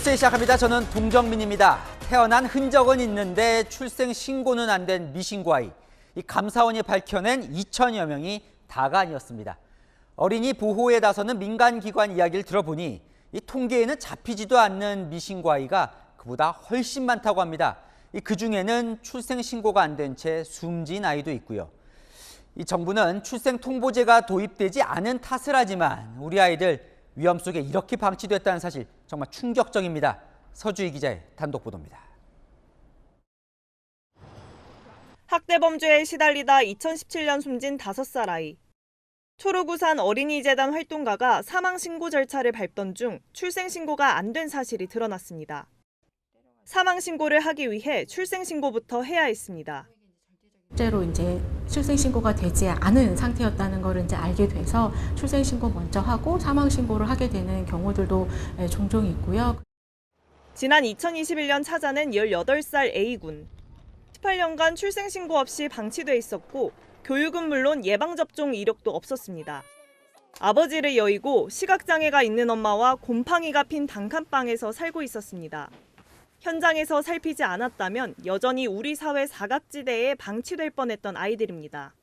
뉴스 시작합니다. 저는 동정민입니다. 태어난 흔적은 있는데 출생 신고는 안 된 미신고 아이. 이 감사원이 밝혀낸 2천여 명이 다가 아니었습니다. 어린이 보호에 나서는 민간기관 이야기를 들어보니 이 통계에는 잡히지도 않는 미신고 아이가 그보다 훨씬 많다고 합니다. 그 중에는 출생 신고가 안 된 채 숨진 아이도 있고요. 이 정부는 출생 통보제가 도입되지 않은 탓을 하지만 우리 아이들 위험 속에 이렇게 방치됐다는 사실 정말 충격적입니다. 서주희 기자의 단독 보도입니다. 학대 범죄에 시달리다 2017년 숨진 5살 아이. 초록우산 어린이재단 활동가가 사망 신고 절차를 밟던 중 출생 신고가 안 된 사실이 드러났습니다. 사망 신고를 하기 위해 출생 신고부터 해야 했습니다. 실제로 이제 출생 신고가 되지 않은 상태였다는 걸 이제 알게 돼서 출생 신고 먼저 하고 사망 신고를 하게 되는 경우들도 종종 있고요. 지난 2021년 찾아낸 18살 A군. 18년간 출생 신고 없이 방치돼 있었고 교육은 물론 예방접종 이력도 없었습니다. 아버지를 여의고 시각장애가 있는 엄마와 곰팡이가 핀 단칸방에서 살고 있었습니다. 현장에서 살피지 않았다면 여전히 우리 사회 사각지대에 방치될 뻔했던 아이들입니다.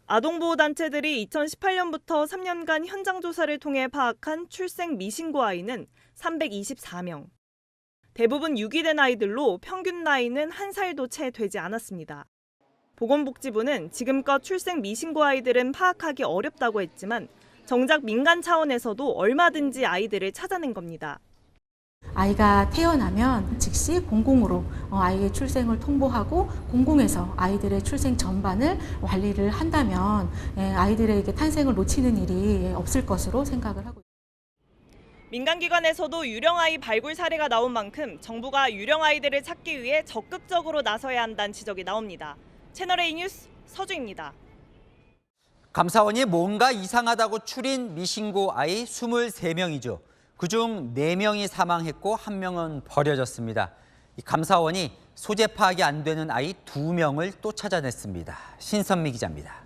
아동보호단체들이 2018년부터 3년간 현장 조사를 통해 파악한 출생 미신고 아이는 324명. 대부분 유기된 아이들로 평균 나이는 1살도 채 되지 않았습니다. 보건복지부는 지금껏 출생 미신고 아이들은 파악하기 어렵다고 했지만 정작 민간 차원에서도 얼마든지 아이들을 찾아낸 겁니다. 아이가 태어나면 즉시 공공으로 아이의 출생을 통보하고 공공에서 아이들의 출생 전반을 관리를 한다면 아이들에게 탄생을 놓치는 일이 없을 것으로 생각을 하고 있습니다. 민간기관에서도 유령아이 발굴 사례가 나온 만큼 정부가 유령아이들을 찾기 위해 적극적으로 나서야 한다는 지적이 나옵니다. 채널A 뉴스 서주입니다. 감사원이 뭔가 이상하다고 추린 미신고 아이 23명이죠. 그중 4명이 사망했고 1명은 버려졌습니다. 감사원이 소재 파악이 안 되는 아이 2명을 또 찾아냈습니다. 신선미 기자입니다.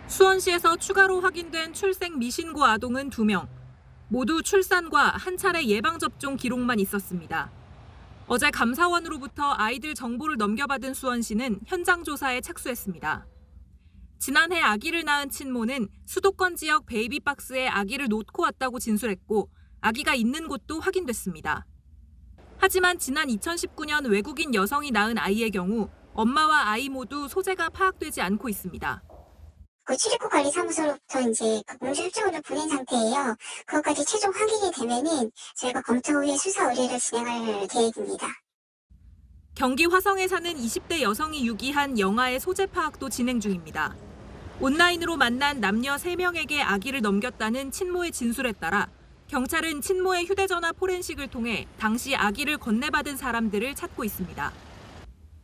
수원시에서 추가로 확인된 출생 미신고 아동은 2명. 모두 출산과 한 차례 예방접종 기록만 있었습니다. 어제 감사원으로부터 아이들 정보를 넘겨받은 수원시는 현장 조사에 착수했습니다. 지난해 아기를 낳은 친모는 수도권 지역 베이비박스에 아기를 놓고 왔다고 진술했고 아기가 있는 곳도 확인됐습니다. 하지만 지난 2019년 외국인 여성이 낳은 아이의 경우 엄마와 아이 모두 소재가 파악되지 않고 있습니다. 출입국관리사무소로부터 이제 공조 협조를 보낸 상태예요. 그것까지 최종 확인이 되면은 저희가 검토 후에 수사 의뢰를 진행할 계획입니다. 경기 화성에 사는 20대 여성이 유기한 영아의 소재 파악도 진행 중입니다. 온라인으로 만난 남녀 3명에게 아기를 넘겼다는 친모의 진술에 따라 경찰은 친모의 휴대전화 포렌식을 통해 당시 아기를 건네받은 사람들을 찾고 있습니다.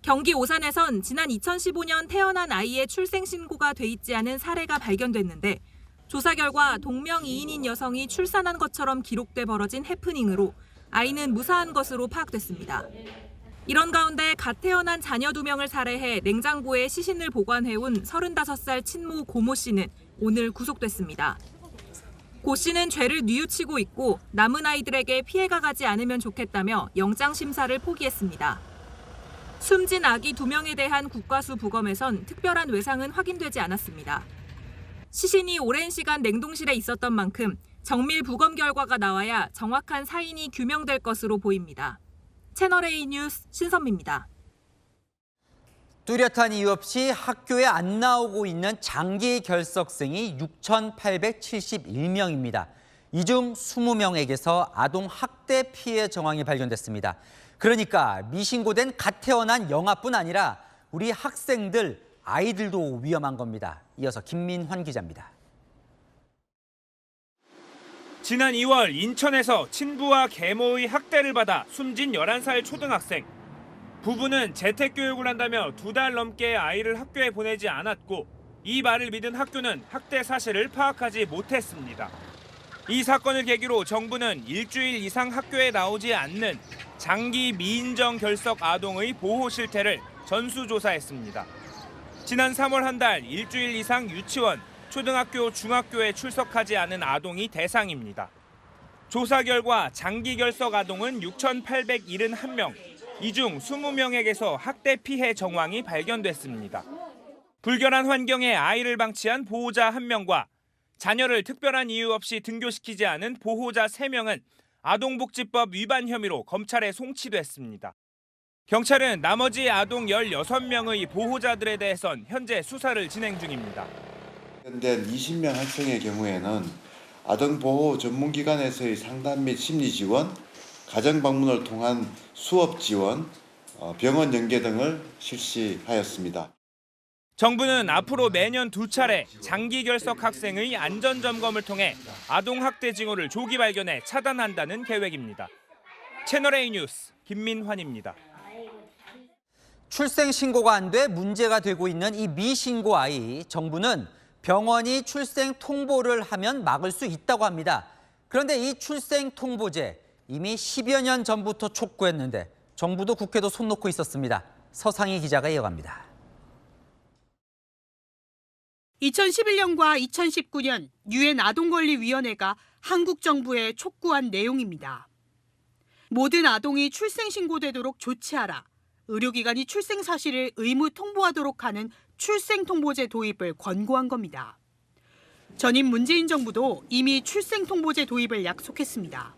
경기 오산에선 지난 2015년 태어난 아이의 출생 신고가 돼 있지 않은 사례가 발견됐는데 조사 결과 동명이인인 여성이 출산한 것처럼 기록돼 벌어진 해프닝으로 아이는 무사한 것으로 파악됐습니다. 이런 가운데 갓 태어난 자녀 2명을 살해해 냉장고에 시신을 보관해온 35살 친모 고모 씨는 오늘 구속됐습니다. 고 씨는 죄를 뉘우치고 있고 남은 아이들에게 피해가 가지 않으면 좋겠다며 영장 심사를 포기했습니다. 숨진 아기 2명에 대한 국과수 부검에선 특별한 외상은 확인되지 않았습니다. 시신이 오랜 시간 냉동실에 있었던 만큼 정밀 부검 결과가 나와야 정확한 사인이 규명될 것으로 보입니다. 채널A 뉴스 신선미입니다. 뚜렷한 이유 없이 학교에 안 나오고 있는 장기 결석생이 6,871명입니다. 이 중 20명에게서 아동 학대 피해 정황이 발견됐습니다. 그러니까 미신고된 갓 태어난 영아뿐 아니라 우리 학생들, 아이들도 위험한 겁니다. 이어서 김민환 기자입니다. 지난 2월 인천에서 친부와 계모의 학대를 받아 숨진 11살 초등학생. 부부는 재택교육을 한다며 2달 넘게 아이를 학교에 보내지 않았고 이 말을 믿은 학교는 학대 사실을 파악하지 못했습니다. 이 사건을 계기로 정부는 일주일 이상 학교에 나오지 않는 장기 미인정 결석 아동의 보호 실태를 전수조사했습니다. 지난 3월 한 달 일주일 이상 유치원, 초등학교, 중학교에 출석하지 않은 아동이 대상입니다. 조사 결과 장기 결석 아동은 6,871명, 이 중 20명에게서 학대 피해 정황이 발견됐습니다. 불결한 환경에 아이를 방치한 보호자 1명과 자녀를 특별한 이유 없이 등교시키지 않은 보호자 3명은 아동복지법 위반 혐의로 검찰에 송치됐습니다. 경찰은 나머지 아동 16명의 보호자들에 대해선 현재 수사를 진행 중입니다. 현재 20명 학생의 경우에는 아동보호 전문기관에서의 상담 및 심리 지원, 가정 방문을 통한 수업 지원, 병원 연계 등을 실시하였습니다. 정부는 앞으로 매년 2차례 장기 결석 학생의 안전 점검을 통해 아동 학대 징후를 조기 발견해 차단한다는 계획입니다. 채널A 뉴스 김민환입니다. 출생 신고가 안 돼 문제가 되고 있는 이 미신고 아이, 정부는 병원이 출생 통보를 하면 막을 수 있다고 합니다. 그런데 이 출생 통보제 이미 10여 년 전부터 촉구했는데 정부도 국회도 손 놓고 있었습니다. 서상희 기자가 이어갑니다. 2011년과 2019년 유엔 아동권리위원회가 한국 정부에 촉구한 내용입니다. 모든 아동이 출생 신고되도록 조치하라. 의료기관이 출생 사실을 의무 통보하도록 하는 출생 통보제 도입을 권고한 겁니다. 전임 문재인 정부도 이미 출생 통보제 도입을 약속했습니다.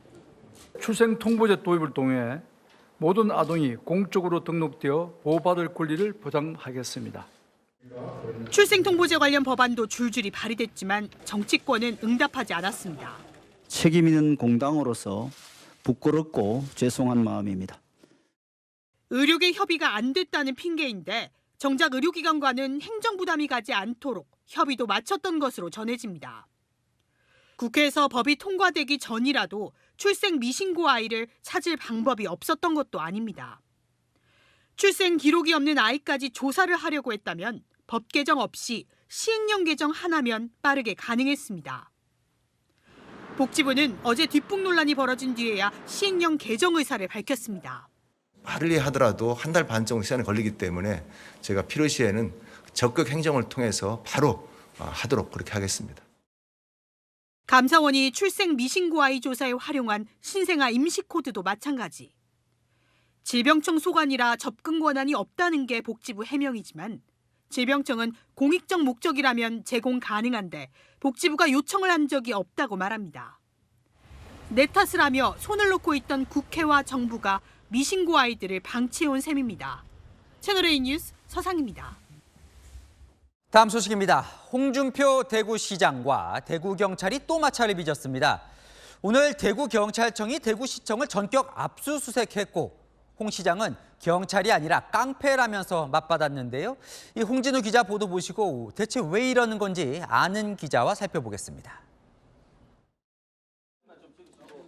출생 통보제 도입을 통해 모든 아동이 공적으로 등록되어 보호받을 권리를 보장하겠습니다. 출생 통보제 관련 법안도 줄줄이 발의됐지만 정치권은 응답하지 않았습니다. 책임 있는 공당으로서 부끄럽고 죄송한 마음입니다. 의료계 협의가 안 됐다는 핑계인데 정작 의료기관과는 행정부담이 가지 않도록 협의도 마쳤던 것으로 전해집니다. 국회에서 법이 통과되기 전이라도 출생 미신고 아이를 찾을 방법이 없었던 것도 아닙니다. 출생 기록이 없는 아이까지 조사를 하려고 했다면 법 개정 없이 시행령 개정 하나면 빠르게 가능했습니다. 복지부는 어제 뒷북 논란이 벌어진 뒤에야 시행령 개정 의사를 밝혔습니다. 빠르게 하더라도 한 달 반 정도 시간이 걸리기 때문에 제가 필요시에는 적극 행정을 통해서 바로 하도록 그렇게 하겠습니다. 감사원이 출생 미신고 아이 조사에 활용한 신생아 임시코드도 마찬가지. 질병청 소관이라 접근 권한이 없다는 게 복지부 해명이지만 질병청은 공익적 목적이라면 제공 가능한데 복지부가 요청을 한 적이 없다고 말합니다. 내 탓을 하며 손을 놓고 있던 국회와 정부가 미신고 아이들을 방치해온 셈입니다. 채널A 뉴스 서상입니다. 다음 소식입니다. 홍준표 대구시장과 대구경찰이 또 마찰을 빚었습니다. 오늘 대구경찰청이 대구시청을 전격 압수수색했고 홍 시장은 경찰이 아니라 깡패라면서 맞받았는데요. 이 홍진우 기자 보도 보시고 대체 왜 이러는 건지 아는 기자와 살펴보겠습니다.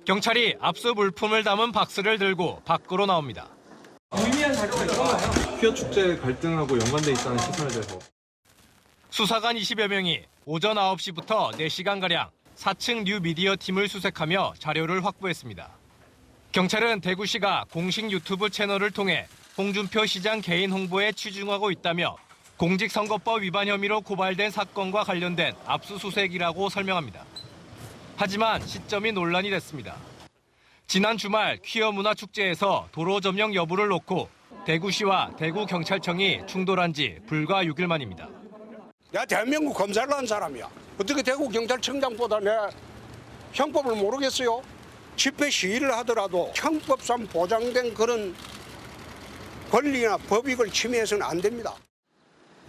경찰이 압수 물품을 담은 박스를 들고 밖으로 나옵니다. 유의미한 자료가 있잖아요. 퀴어 축제 갈등하고 연관돼 있다는 시선에 대해서. 수사관 20여 명이 오전 9시부터 4시간가량 4층 뉴미디어 팀을 수색하며 자료를 확보했습니다. 경찰은 대구시가 공식 유튜브 채널을 통해 홍준표 시장 개인 홍보에 치중하고 있다며 공직선거법 위반 혐의로 고발된 사건과 관련된 압수수색이라고 설명합니다. 하지만 시점이 논란이 됐습니다. 지난 주말 퀴어 문화축제에서 도로 점령 여부를 놓고 대구시와 대구경찰청이 충돌한 지 불과 6일 만입니다. 내가 대한민국 검사를 한 사람이야. 어떻게 대구경찰청장보다 내 형법을 모르겠어요? 집회 시위를 하더라도 형법상 보장된 그런 권리나 법익을 침해해서는 안 됩니다.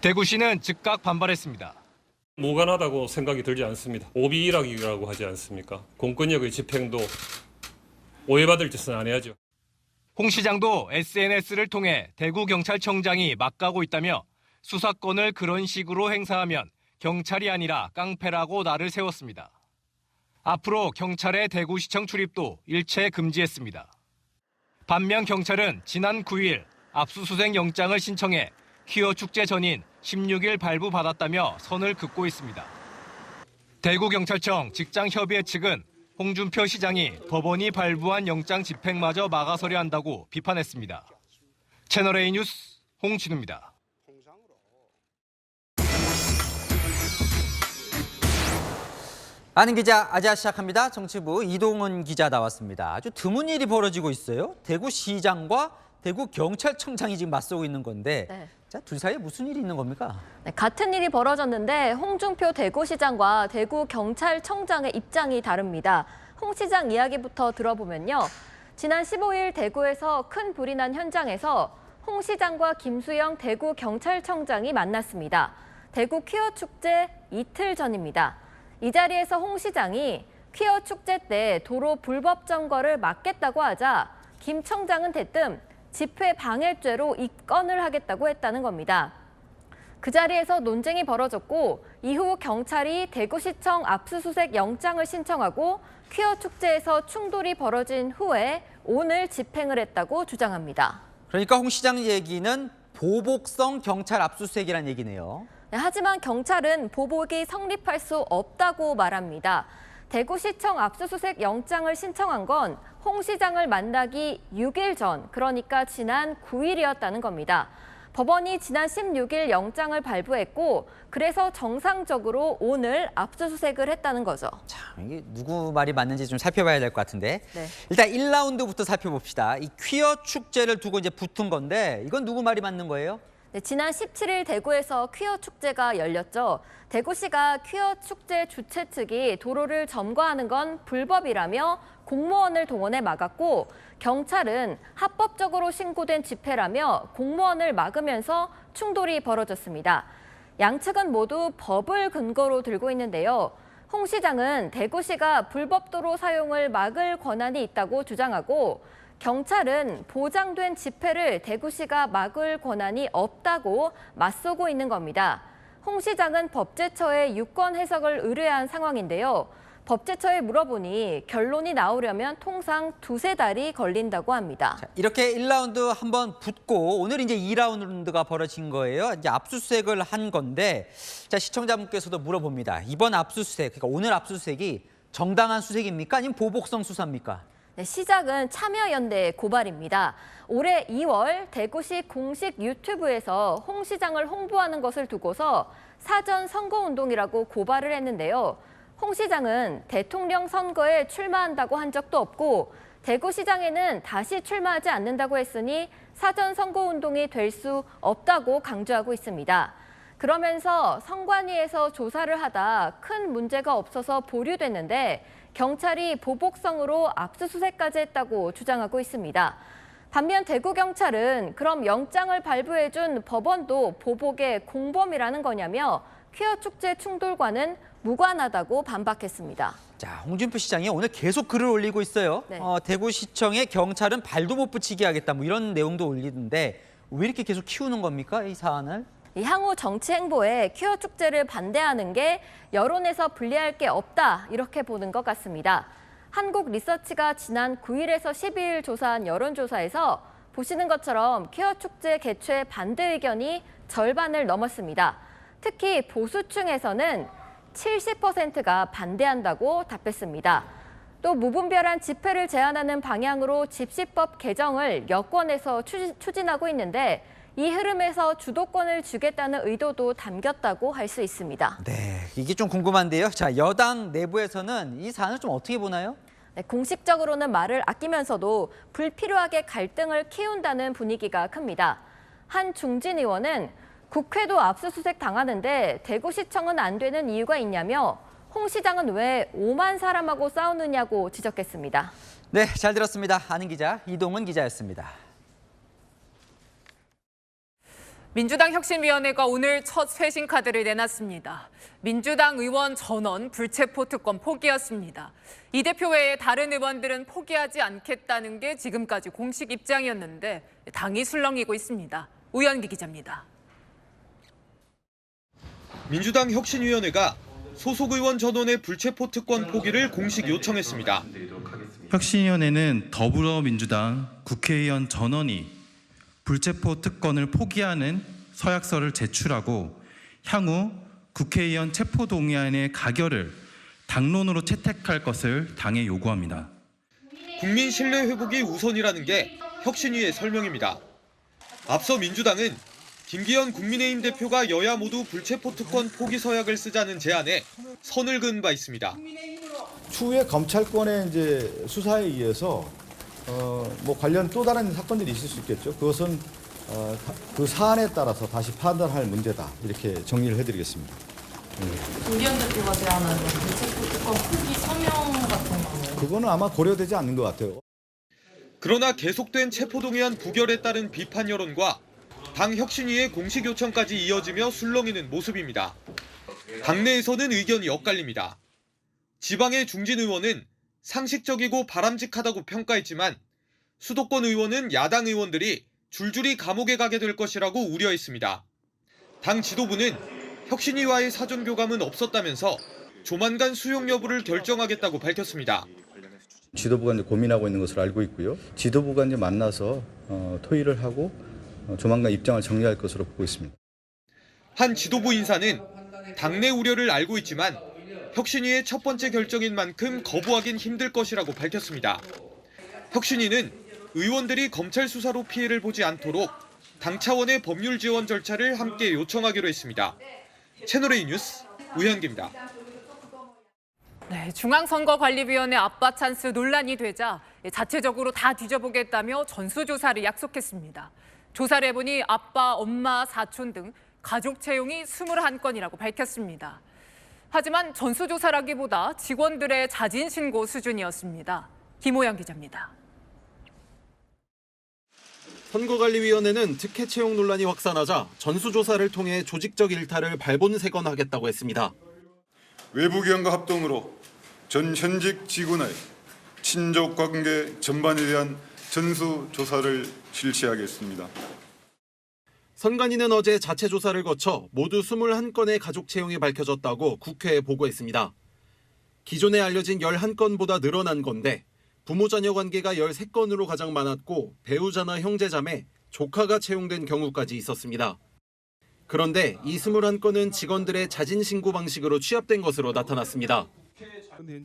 대구시는 즉각 반발했습니다. 무관하다고 생각이 들지 않습니다. 오비일학이라고 하지 않습니까? 공권력의 집행도 오해받을 짓은 안 해야죠. 홍 시장도 SNS를 통해 대구경찰청장이 막가고 있다며 수사권을 그런 식으로 행사하면 경찰이 아니라 깡패라고 날을 세웠습니다. 앞으로 경찰의 대구시청 출입도 일체 금지했습니다. 반면 경찰은 지난 9일 압수수색 영장을 신청해 퀴어 축제 전인 16일 발부받았다며 선을 긋고 있습니다. 대구경찰청 직장협의회 측은 홍준표 시장이 법원이 발부한 영장 집행마저 막아서려 한다고 비판했습니다. 채널A 뉴스 홍진우입니다. 아는 기자 아자 시작합니다. 정치부 이동은 기자 나왔습니다. 아주 드문 일이 벌어지고 있어요. 대구시장과 대구경찰청장이 지금 맞서고 있는 건데 네. 자, 둘 사이에 무슨 일이 있는 겁니까? 네, 같은 일이 벌어졌는데 홍준표 대구시장과 대구경찰청장의 입장이 다릅니다. 홍 시장 이야기부터 들어보면요. 지난 15일 대구에서 큰 불이 난 현장에서 홍 시장과 김수영 대구경찰청장이 만났습니다. 대구 퀴어 축제 이틀 전입니다. 이 자리에서 홍 시장이 퀴어 축제 때 도로 불법 점거를 막겠다고 하자 김 청장은 대뜸 집회 방해죄로 입건을 하겠다고 했다는 겁니다. 그 자리에서 논쟁이 벌어졌고 이후 경찰이 대구시청 압수수색 영장을 신청하고 퀴어 축제에서 충돌이 벌어진 후에 오늘 집행을 했다고 주장합니다. 그러니까 홍 시장 얘기는 보복성 경찰 압수수색이라는 얘기네요. 네, 하지만 경찰은 보복이 성립할 수 없다고 말합니다. 대구시청 압수수색 영장을 신청한 건 홍 시장을 만나기 6일 전, 그러니까 지난 9일이었다는 겁니다. 법원이 지난 16일 영장을 발부했고 그래서 정상적으로 오늘 압수수색을 했다는 거죠. 참, 이게 누구 말이 맞는지 좀 살펴봐야 될 것 같은데 네. 일단 1라운드부터 살펴봅시다. 이 퀴어 축제를 두고 이제 붙은 건데 이건 누구 말이 맞는 거예요? 네, 지난 17일 대구에서 퀴어 축제가 열렸죠. 대구시가 퀴어 축제 주최 측이 도로를 점거하는 건 불법이라며 공무원을 동원해 막았고 경찰은 합법적으로 신고된 집회라며 공무원을 막으면서 충돌이 벌어졌습니다. 양측은 모두 법을 근거로 들고 있는데요. 홍 시장은 대구시가 불법 도로 사용을 막을 권한이 있다고 주장하고 경찰은 보장된 집회를 대구시가 막을 권한이 없다고 맞서고 있는 겁니다. 홍 시장은 법제처에 유권 해석을 의뢰한 상황인데요. 법제처에 물어보니 결론이 나오려면 통상 2-3달이 걸린다고 합니다. 자, 이렇게 1라운드 한번 붙고 오늘 이제 2라운드가 벌어진 거예요. 이제 압수수색을 한 건데 자, 시청자분께서도 물어봅니다. 이번 압수수색, 그러니까 오늘 압수수색이 정당한 수색입니까? 아니면 보복성 수사입니까? 네, 시작은 참여연대의 고발입니다. 올해 2월 대구시 공식 유튜브에서 홍 시장을 홍보하는 것을 두고서 사전 선거운동이라고 고발을 했는데요. 홍 시장은 대통령 선거에 출마한다고 한 적도 없고 대구시장에는 다시 출마하지 않는다고 했으니 사전 선거운동이 될 수 없다고 강조하고 있습니다. 그러면서 선관위에서 조사를 하다 큰 문제가 없어서 보류됐는데 경찰이 보복성으로 압수수색까지 했다고 주장하고 있습니다. 반면 대구경찰은 그럼 영장을 발부해준 법원도 보복의 공범이라는 거냐며 퀴어 축제 충돌과는 무관하다고 반박했습니다. 자, 홍준표 시장이 오늘 계속 글을 올리고 있어요. 네. 대구시청에 경찰은 발도 못 붙이게 하겠다 뭐 이런 내용도 올리는데 왜 이렇게 계속 키우는 겁니까, 이 사안을? 향후 정치 행보에 퀴어 축제를 반대하는 게 여론에서 불리할 게 없다 이렇게 보는 것 같습니다. 한국리서치가 지난 9일에서 12일 조사한 여론조사에서 보시는 것처럼 퀴어 축제 개최 반대 의견이 절반을 넘었습니다. 특히 보수층에서는 70%가 반대한다고 답했습니다. 또 무분별한 집회를 제한하는 방향으로 집시법 개정을 여권에서 추진하고 있는데 이 흐름에서 주도권을 주겠다는 의도도 담겼다고 할 수 있습니다. 네, 이게 좀 궁금한데요. 자, 여당 내부에서는 이 사안을 좀 어떻게 보나요? 네, 공식적으로는 말을 아끼면서도 불필요하게 갈등을 키운다는 분위기가 큽니다. 한 중진 의원은 국회도 압수수색 당하는데 대구시청은 안 되는 이유가 있냐며 홍 시장은 왜 5만 사람하고 싸우느냐고 지적했습니다. 네, 잘 들었습니다. 아는 기자 이동은 기자였습니다. 민주당 혁신위원회가 오늘 첫 쇄신 카드를 내놨습니다. 민주당 의원 전원 불체포 특권 포기였습니다. 이 대표 외에 다른 의원들은 포기하지 않겠다는 게 지금까지 공식 입장이었는데 당이 술렁이고 있습니다. 우현기 기자입니다. 민주당 혁신위원회가 소속 의원 전원의 불체포 특권 포기를 공식 요청했습니다. 혁신위원회는 더불어민주당 국회의원 전원이 불체포 특권을 포기하는 서약서를 제출하고 향후 국회의원 체포동의안의 가결을 당론으로 채택할 것을 당에 요구합니다. 국민 신뢰 회복이 우선이라는 게 혁신위의 설명입니다. 앞서 민주당은 김기현 국민의힘 대표가 여야 모두 불체포 특권 포기 서약을 쓰자는 제안에 선을 그은 바 있습니다. 추후에 검찰권의 이제 수사에 의해서 뭐 관련 또 다른 사건들이 있을 수 있겠죠. 그것은 그 사안에 따라서 다시 판단할 문제다. 이렇게 정리를 해드리겠습니다. 김기현 대표가 제안하는 불체포 특권 포기 서명 같은 거는? 그거는 아마 고려되지 않는 것 같아요. 그러나 계속된 체포동의안 부결에 따른 비판 여론과 당 혁신위의 공식 요청까지 이어지며 술렁이는 모습입니다. 당내에서는 의견이 엇갈립니다. 지방의 중진 의원은 상식적이고 바람직하다고 평가했지만 수도권 의원은 야당 의원들이 줄줄이 감옥에 가게 될 것이라고 우려했습니다. 당 지도부는 혁신위와의 사전 교감은 없었다면서 조만간 수용 여부를 결정하겠다고 밝혔습니다. 지도부가 이제 고민하고 있는 것으로 알고 있고요. 지도부가 이제 만나서 토의를 하고 조만간 입장을 정리할 것으로 보고 있습니다. 한 지도부 인사는 당내 우려를 알고 있지만 혁신위의 첫 번째 결정인 만큼 거부하긴 힘들 것이라고 밝혔습니다. 혁신위는 의원들이 검찰 수사로 피해를 보지 않도록 당 차원의 법률 지원 절차를 함께 요청하기로 했습니다. 채널A 뉴스 우현기입니다. 네, 중앙선거관리위원회 아빠 찬스 논란이 되자 자체적으로 다 뒤져보겠다며 전수조사를 약속했습니다. 조사를 해보니 아빠, 엄마, 사촌 등 가족 채용이 21건이라고 밝혔습니다. 하지만 전수조사라기보다 직원들의 자진신고 수준이었습니다. 김호영 기자입니다. 선거관리위원회는 특혜 채용 논란이 확산하자 전수조사를 통해 조직적 일탈을 발본색원하겠다고 했습니다. 외부 기관과 합동으로 전 현직 직원의 친족 관계 전반에 대한 전수조사를 실시하겠습니다. 선관위는 어제 자체 조사를 거쳐 모두 21건의 가족 채용이 밝혀졌다고 국회에 보고했습니다. 기존에 알려진 11건보다 늘어난 건데 부모 자녀 관계가 13건으로 가장 많았고 배우자나 형제자매, 조카가 채용된 경우까지 있었습니다. 그런데 이 21건은 직원들의 자진신고 방식으로 취합된 것으로 나타났습니다.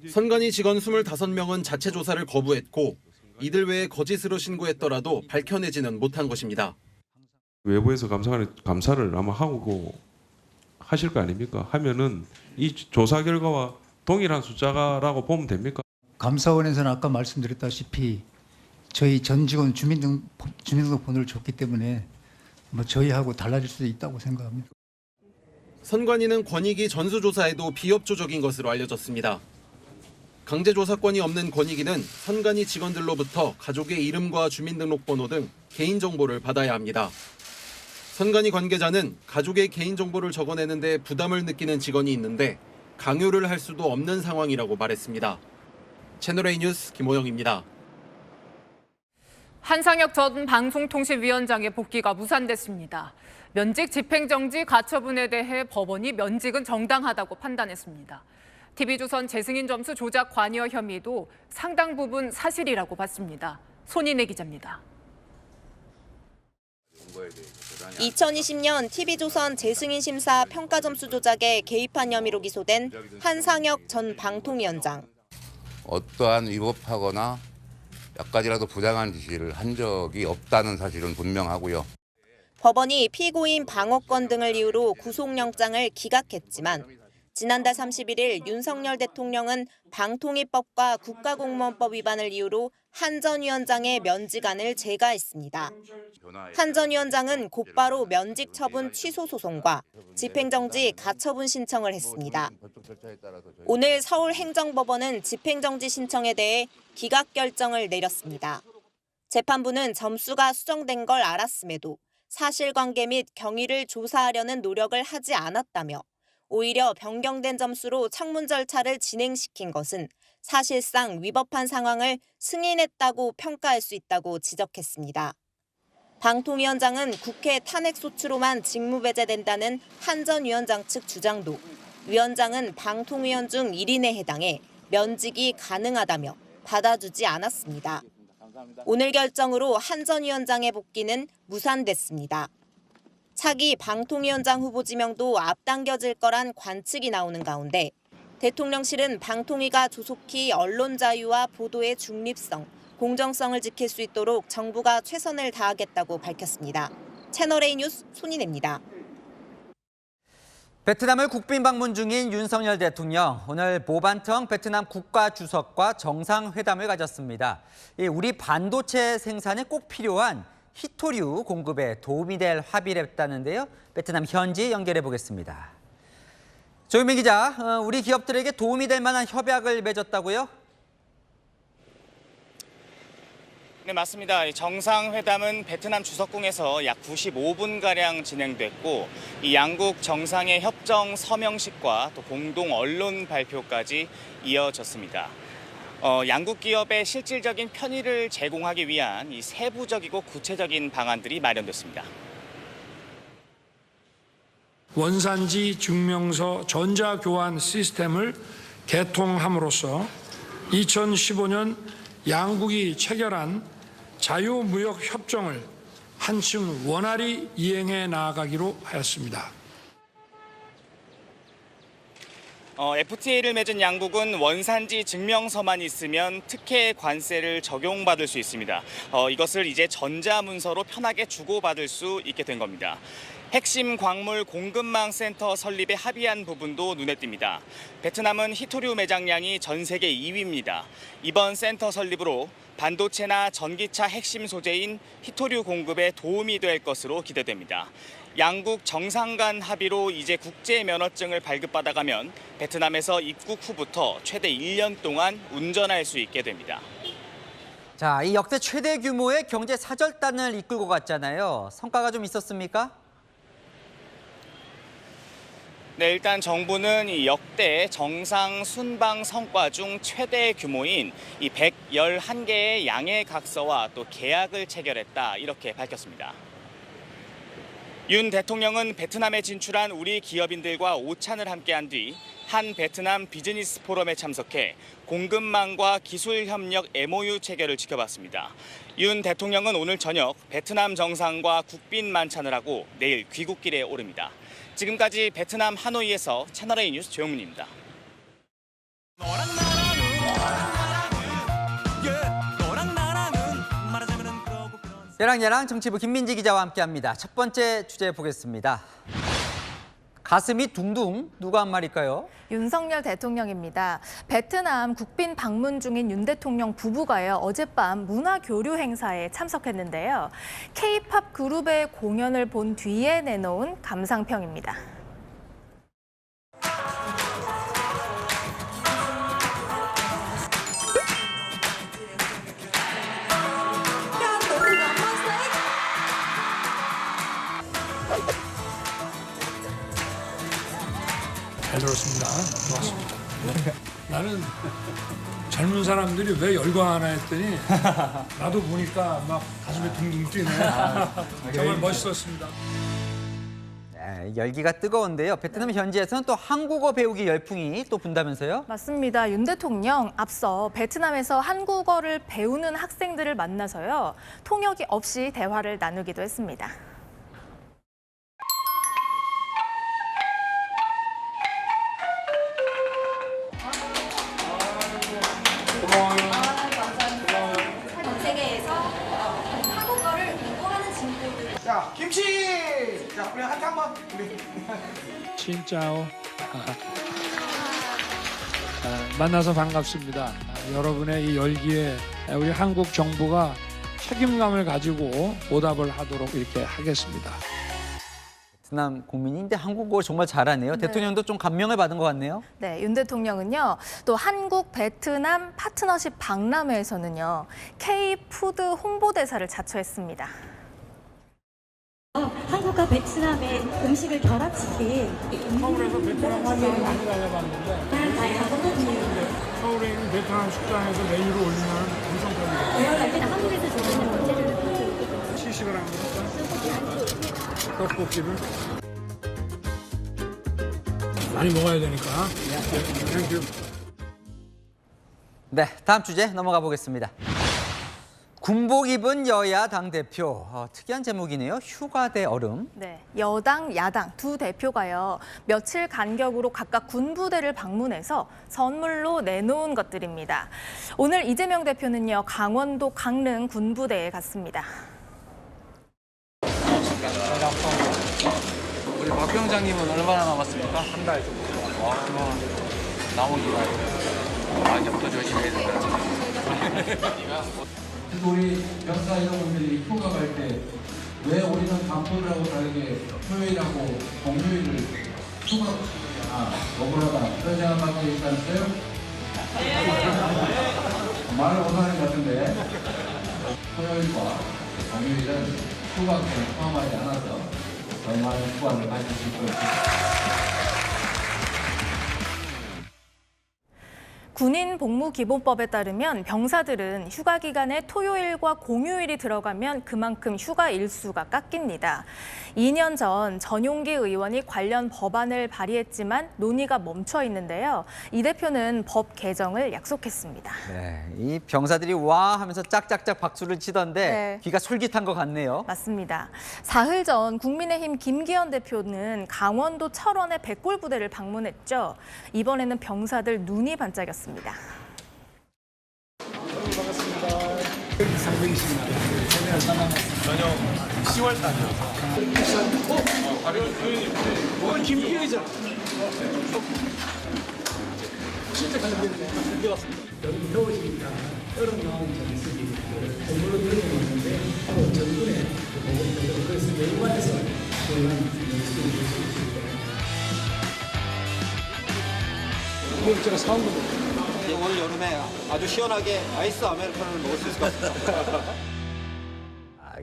선관위 직원 25명은 자체 조사를 거부했고 이들 외에 거짓으로 신고했더라도 밝혀내지는 못한 것입니다. 외부에서 감사를 아마 하고 하실 거 아닙니까? 하면은 이 조사 결과와 동일한 숫자라고 보면 됩니까? 감사원에서는 아까 말씀드렸다시피 저희 전 직원 주민등록번호를 줬기 때문에 뭐 저희하고 달라질 수도 있다고 생각합니다. 선관위는 권익위 전수조사에도 비협조적인 것으로 알려졌습니다. 강제조사권이 없는 권익위는 선관위 직원들로부터 가족의 이름과 주민등록번호 등 개인정보를 받아야 합니다. 선관위 관계자는 가족의 개인정보를 적어내는 데 부담을 느끼는 직원이 있는데 강요를 할 수도 없는 상황이라고 말했습니다. 채널A 뉴스 김호영입니다. 한상혁 전 방송통신위원장의 복귀가 무산됐습니다. 면직 집행정지 가처분에 대해 법원이 면직은 정당하다고 판단했습니다. TV조선 재승인 점수 조작 관여 혐의도 상당 부분 사실이라고 봤습니다. 손인혜 기자입니다. 2020년 TV조선 재승인 심사 평가 점수 조작에 개입한 혐의로 기소된 한상혁 전 방통위원장. 어떠한 위법하거나 몇 가지라도 부당한 지시를 한 적이 없다는 사실은 분명하고요. 법원이 피고인 방어권 등을 이유로 구속영장을 기각했지만 지난달 31일 윤석열 대통령은 방통위법과 국가공무원법 위반을 이유로 한 전 위원장의 면직안을 제거했습니다. 한 전 위원장은 곧바로 면직 처분 취소 소송과 집행정지 가처분 신청을 했습니다. 오늘 서울행정법원은 집행정지 신청에 대해 기각 결정을 내렸습니다. 재판부는 점수가 수정된 걸 알았음에도 사실관계 및 경위를 조사하려는 노력을 하지 않았다며 오히려 변경된 점수로 청문 절차를 진행시킨 것은 사실상 위법한 상황을 승인했다고 평가할 수 있다고 지적했습니다. 방통위원장은 국회 탄핵소추로만 직무배제된다는 한 전 위원장 측 주장도 위원장은 방통위원 중 1인에 해당해 면직이 가능하다며 받아주지 않았습니다. 오늘 결정으로 한 전 위원장의 복귀는 무산됐습니다. 차기 방통위원장 후보 지명도 앞당겨질 거란 관측이 나오는 가운데 대통령실은 방통위가 조속히 언론 자유와 보도의 중립성, 공정성을 지킬 수 있도록 정부가 최선을 다하겠다고 밝혔습니다. 채널A 뉴스 손인혜입니다. 베트남을 국빈 방문 중인 윤석열 대통령, 오늘 보반텅 베트남 국가주석과 정상회담을 가졌습니다. 우리 반도체 생산에 꼭 필요한 히토류 공급에 도움이 될 합의를 했다는데요. 베트남 현지 연결해 보겠습니다. 조유민 기자, 우리 기업들에게 도움이 될 만한 협약을 맺었다고요? 네, 맞습니다. 정상회담은 베트남 주석궁에서 약 95분가량 진행됐고 이 양국 정상의 협정 서명식과 또 공동 언론 발표까지 이어졌습니다. 양국 기업의 실질적인 편의를 제공하기 위한 이 세부적이고 구체적인 방안들이 마련됐습니다. 원산지 증명서 전자교환 시스템을 개통함으로써 2015년 양국이 체결한 자유무역협정을 한층 원활히 이행해 나아가기로 하였습니다. FTA를 맺은 양국은 원산지 증명서만 있으면 특혜 관세를 적용받을 수 있습니다. 이것을 이제 전자문서로 편하게 주고받을 수 있게 된 겁니다. 핵심 광물 공급망 센터 설립에 합의한 부분도 눈에 띕니다. 베트남은 히토류 매장량이 전 세계 2위입니다. 이번 센터 설립으로 반도체나 전기차 핵심 소재인 히토류 공급에 도움이 될 것으로 기대됩니다. 양국 정상 간 합의로 이제 국제 면허증을 발급받아가면 베트남에서 입국 후부터 최대 1년 동안 운전할 수 있게 됩니다. 자, 이 역대 최대 규모의 경제 사절단을 이끌고 갔잖아요. 성과가 좀 있었습니까? 네, 일단 정부는 이 역대 정상 순방 성과 중 최대 규모인 이 111개의 양해 각서와 또 계약을 체결했다, 이렇게 밝혔습니다. 윤 대통령은 베트남에 진출한 우리 기업인들과 오찬을 함께한 뒤 한 베트남 비즈니스 포럼에 참석해 공급망과 기술 협력 MOU 체결을 지켜봤습니다. 윤 대통령은 오늘 저녁 베트남 정상과 국빈 만찬을 하고 내일 귀국길에 오릅니다. 지금까지 베트남 하노이에서 채널A 뉴스 조영문입니다. 야랑야랑 정치부 김민지 기자와 함께합니다. 첫 번째 주제 보겠습니다. 가슴이 둥둥, 누가 한 말일까요? 윤석열 대통령입니다. 베트남 국빈 방문 중인 윤 대통령 부부가요, 어젯밤 문화교류 행사에 참석했는데요. K-팝 그룹의 공연을 본 뒤에 내놓은 감상평입니다. 잘 들었습니다. 고맙습니다. 네. 나는 젊은 사람들이 왜 열광하나 했더니 나도 보니까 막 가슴이 둥둥 뛰네. 정말 멋있었습니다. 네, 열기가 뜨거운데요. 베트남 현지에서는 또 한국어 배우기 열풍이 또 분다면서요? 맞습니다. 윤 대통령 앞서 베트남에서 한국어를 배우는 학생들을 만나서요, 통역이 없이 대화를 나누기도 했습니다. 전 세계에서 한국어를 공부하는 친구들. 자, 김치! 자, 우리 한 잔만. 진짜오. 만나서 반갑습니다. 여러분의 이 열기에 우리 한국 정부가 책임감을 가지고 보답을 하도록 이렇게 하겠습니다. 베트남 국민인데 한국어 정말 잘하네요. 네. 대통령도 좀 감명을 받은 것 같네요. 네, 윤 대통령은요, 또 한국 베트남 파트너십 박람회에서는요, K-푸드 홍보대사를 자처했습니다. 한국과 베트남의 음식을 결합시킨 서울에서 베트남 식당을 많이 다녀봤는데 서울에 있는 베트남 식당에서 메뉴를 올리면 엄청 떨리거든요. 한국에서 주는 문제를 70을 한 거니까 떡볶이를 많이 먹어야 되니까. 땡큐. 네, 다음 주제 넘어가 보겠습니다. 군복 입은 여야 당대표, 특이한 제목이네요. 휴가 대 얼음. 네, 여당, 야당 두 대표가요, 며칠 간격으로 각각 군부대를 방문해서 선물로 내놓은 것들입니다. 오늘 이재명 대표는요, 강원도 강릉 군부대에 갔습니다. 우리 박 병장님은 얼마나 남았습니까? 한 달 정도. 남은 기간. 격도 조심해야 된다. 우리 병사 여러분들이 휴가 갈 때 왜 우리는 간부들하고 다르게 토요일하고 공휴일을 휴가 억울하다 그런 생각 갖고 있다면서요? 말을 못하는 것 같은데 토요일과 공휴일은 휴가권을 포함하지 않아서 더 많은 휴가를 가질 수 있도록 군인 복무기본법에 따르면 병사들은 휴가 기간에 토요일과 공휴일이 들어가면 그만큼 휴가 일수가 깎입니다. 2년 전 전용기 의원이 관련 법안을 발의했지만 논의가 멈춰 있는데요. 이 대표는 법 개정을 약속했습니다. 네, 이 병사들이 와 하면서 짝짝짝 박수를 치던데 네. 귀가 솔깃한 것 같네요. 맞습니다. 사흘 전 국민의힘 김기현 대표는 강원도 철원의 백골부대를 방문했죠. 이번에는 병사들 눈이 반짝였습니다. 반갑습니다. 상병이십니다. 저녁 10월 달이요. 김기현이잖아. 실제 관련됐네. 이제 왔습니다. 여기 더우시니까 얼음 나오는 점이 쓰기 공부를 늘어놓는데 또 전군에 보건적으로 그래서 외관에서 저희는 연습을 해주시기 이거 제가 사온 겁니다. 올 여름에 아주 시원하게 아이스 아메리카노를 먹을 수 있을 것 같습니다.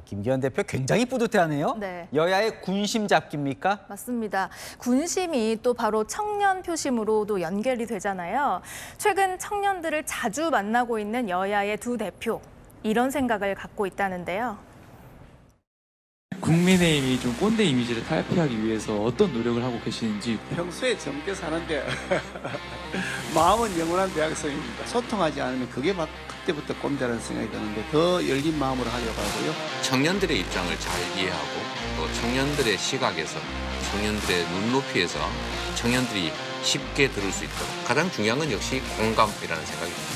김기현 대표 굉장히 뿌듯해하네요. 네. 여야의 군심 잡기입니까? 맞습니다. 군심이 또 바로 청년 표심으로도 연결이 되잖아요. 최근 청년들을 자주 만나고 있는 여야의 두 대표, 이런 생각을 갖고 있다는데요. 국민의힘이 좀 꼰대 이미지를 탈피하기 위해서 어떤 노력을 하고 계시는지. 평소에 젊게 사는데 마음은 영원한 대학생입니다. 소통하지 않으면 그게 막 그때부터 꼰대라는 생각이 드는데 더 열린 마음으로 하려고 하고요. 청년들의 입장을 잘 이해하고 또 청년들의 시각에서 청년들의 눈높이에서 청년들이 쉽게 들을 수 있도록 가장 중요한 건 역시 공감이라는 생각이 듭니다.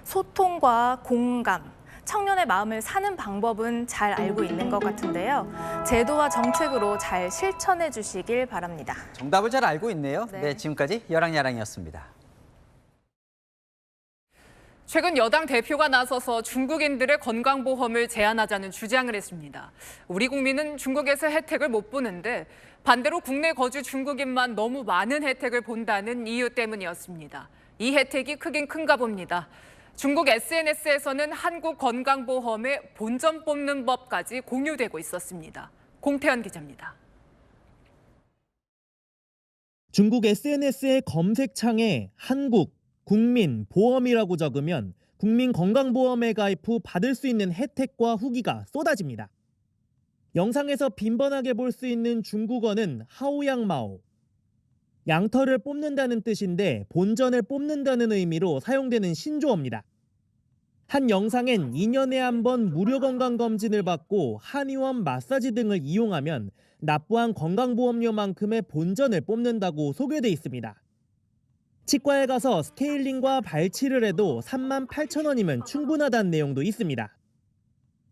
소통과 공감. 청년의 마음을 사는 방법은 잘 알고 있는 것 같은데요. 제도와 정책으로 잘 실천해 주시길 바랍니다. 정답을 잘 알고 있네요. 네. 네, 지금까지 여랑야랑이었습니다. 최근 여당 대표가 나서서 중국인들의 건강보험을 제한하자는 주장을 했습니다. 우리 국민은 중국에서 혜택을 못 보는데 반대로 국내 거주 중국인만 너무 많은 혜택을 본다는 이유 때문이었습니다. 이 혜택이 크긴 큰가 봅니다. 중국 SNS에서는 한국 건강보험의 본전 뽑는 법까지 공유되고 있었습니다. 공태현 기자입니다. 중국 SNS의 검색창에 한국, 국민, 보험이라고 적으면 국민건강보험에 가입 후 받을 수 있는 혜택과 후기가 쏟아집니다. 영상에서 빈번하게 볼 수 있는 중국어는 하오양마오. 양털을 뽑는다는 뜻인데 본전을 뽑는다는 의미로 사용되는 신조어입니다. 한 영상엔 2년에 한 번 무료 건강검진을 받고 한의원 마사지 등을 이용하면 납부한 건강보험료만큼의 본전을 뽑는다고 소개돼 있습니다. 치과에 가서 스케일링과 발치를 해도 38,000원이면 충분하다는 내용도 있습니다.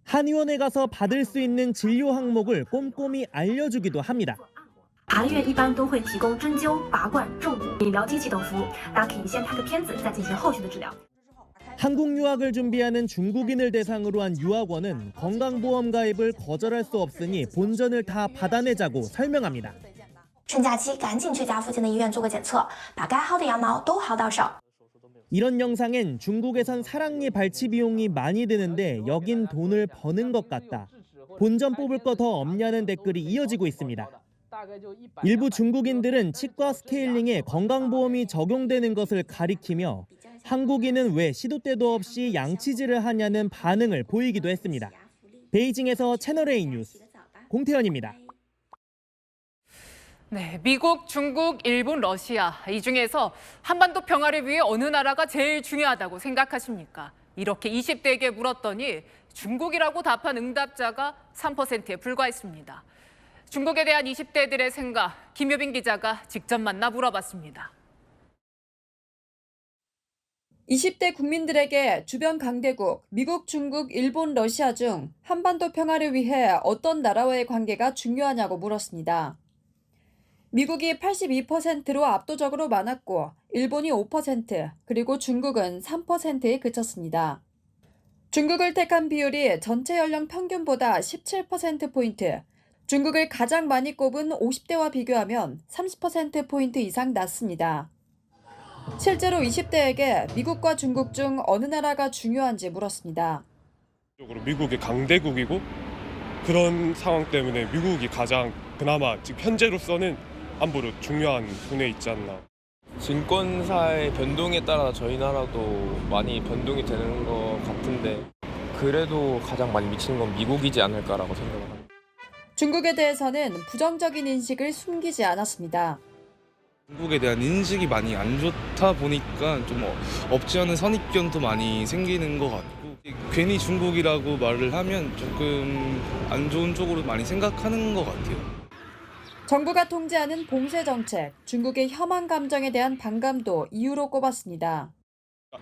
한의원에 가서 받을 수 있는 진료 항목을 꼼꼼히 알려주기도 합니다. 爬医院一般都会提供针灸、拔罐、重骨、理疗机器等服务，大家可以先拍个片子，再进行后续的治疗。 한국 유학을 준비하는 중국인을 대상으로 한 유학원은 건강보험 가입을 거절할 수 없으니 본전을 다 받아내자고 설명합니다. 趁假期赶紧去家附近的医院做个检测，把该薅的羊毛都薅到手。 이런 영상엔 중국에선 사랑니 발치 비용이 많이 드는데 여긴 돈을 버는 것 같다. 본전 뽑을 거 더 없냐는 댓글이 이어지고 있습니다. 일부 중국인들은 치과 스케일링에 건강보험이 적용되는 것을 가리키며 한국인은 왜 시도 때도 없이 양치질을 하냐는 반응을 보이기도 했습니다. 베이징에서 채널A 뉴스 공태현입니다. 네, 미국, 중국, 일본, 러시아 이 중에서 한반도 평화를 위해 어느 나라가 제일 중요하다고 생각하십니까? 이렇게 20대에게 물었더니 중국이라고 답한 응답자가 3%에 불과했습니다. 중국에 대한 20대들의 생각, 김효빈 기자가 직접 만나 물어봤습니다. 20대 국민들에게 주변 강대국, 미국, 중국, 일본, 러시아 중 한반도 평화를 위해 어떤 나라와의 관계가 중요하냐고 물었습니다. 미국이 82%로 압도적으로 많았고 일본이 5%, 그리고 중국은 3%에 그쳤습니다. 중국을 택한 비율이 전체 연령 평균보다 17%포인트, 중국을 가장 많이 꼽은 50대와 비교하면 30%포인트 이상 낮습니다. 실제로 20대에게 미국과 중국 중 어느 나라가 중요한지 물었습니다. 미국이 강대국이고 그런 상황 때문에 미국이 가장 그나마 지금 현재로서는 안보로 중요한 손에 있지 않나. 증권사의 변동에 따라 저희 나라도 많이 변동이 되는 것 같은데 그래도 가장 많이 미치는 건 미국이지 않을까라고 생각을 합니다. 중국에 대해서는 부정적인 인식을 숨기지 않았습니다. 중국에 대한 인식이 많이 안 좋다 보니까 좀 없지 않은 선입견도 많이 생기는 것 같고 괜히 중국이라고 말을 하면 조금 안 좋은 쪽으로 많이 생각하는 것 같아요. 정부가 통제하는 봉쇄 정책, 중국의 혐한 감정에 대한 반감도 이유로 꼽았습니다.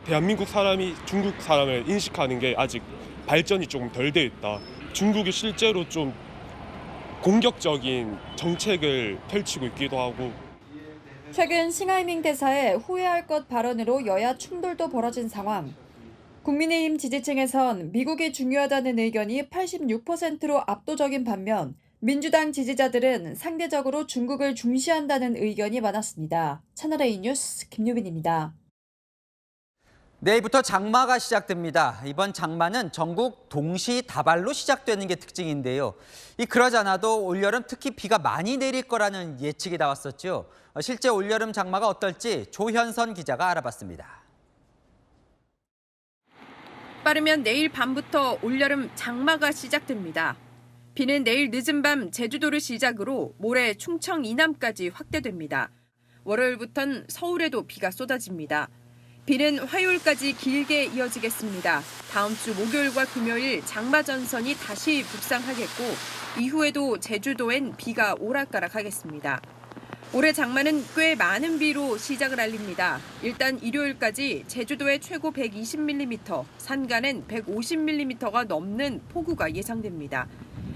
대한민국 사람이 중국 사람을 인식하는 게 아직 발전이 조금 덜 돼 있다. 중국이 실제로 좀 공격적인 정책을 펼치고 있기도 하고. 최근 싱하이밍 대사의 후회할 것 발언으로 여야 충돌도 벌어진 상황. 국민의힘 지지층에선 미국이 중요하다는 의견이 86%로 압도적인 반면 민주당 지지자들은 상대적으로 중국을 중시한다는 의견이 많았습니다. 채널A 뉴스 김유빈입니다. 내일부터 장마가 시작됩니다. 이번 장마는 전국 동시다발로 시작되는 게 특징인데요. 그러지 않아도 올여름 특히 비가 많이 내릴 거라는 예측이 나왔었죠. 실제 올여름 장마가 어떨지 조현선 기자가 알아봤습니다. 빠르면 내일 밤부터 올여름 장마가 시작됩니다. 비는 내일 늦은 밤 제주도를 시작으로 모레 충청 이남까지 확대됩니다. 월요일부터는 서울에도 비가 쏟아집니다. 비는 화요일까지 길게 이어지겠습니다. 다음 주 목요일과 금요일 장마 전선이 다시 북상하겠고 이후에도 제주도엔 비가 오락가락하겠습니다. 올해 장마는 꽤 많은 비로 시작을 알립니다. 일단 일요일까지 제주도에 최고 120mm, 산간엔 150mm가 넘는 폭우가 예상됩니다.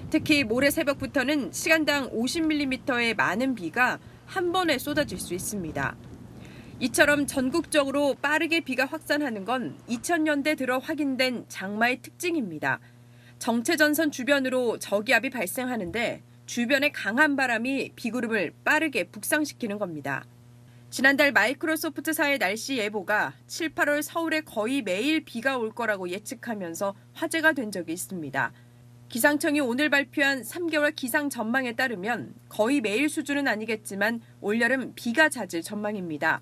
특히 모레 새벽부터는 시간당 50mm의 많은 비가 한 번에 쏟아질 수 있습니다. 이처럼 전국적으로 빠르게 비가 확산하는 건 2000년대 들어 확인된 장마의 특징입니다. 정체전선 주변으로 저기압이 발생하는데 주변의 강한 바람이 비구름을 빠르게 북상시키는 겁니다. 지난달 마이크로소프트사의 날씨 예보가 7, 8월 서울에 거의 매일 비가 올 거라고 예측하면서 화제가 된 적이 있습니다. 기상청이 오늘 발표한 3개월 기상 전망에 따르면 거의 매일 수준은 아니겠지만 올여름 비가 잦을 전망입니다.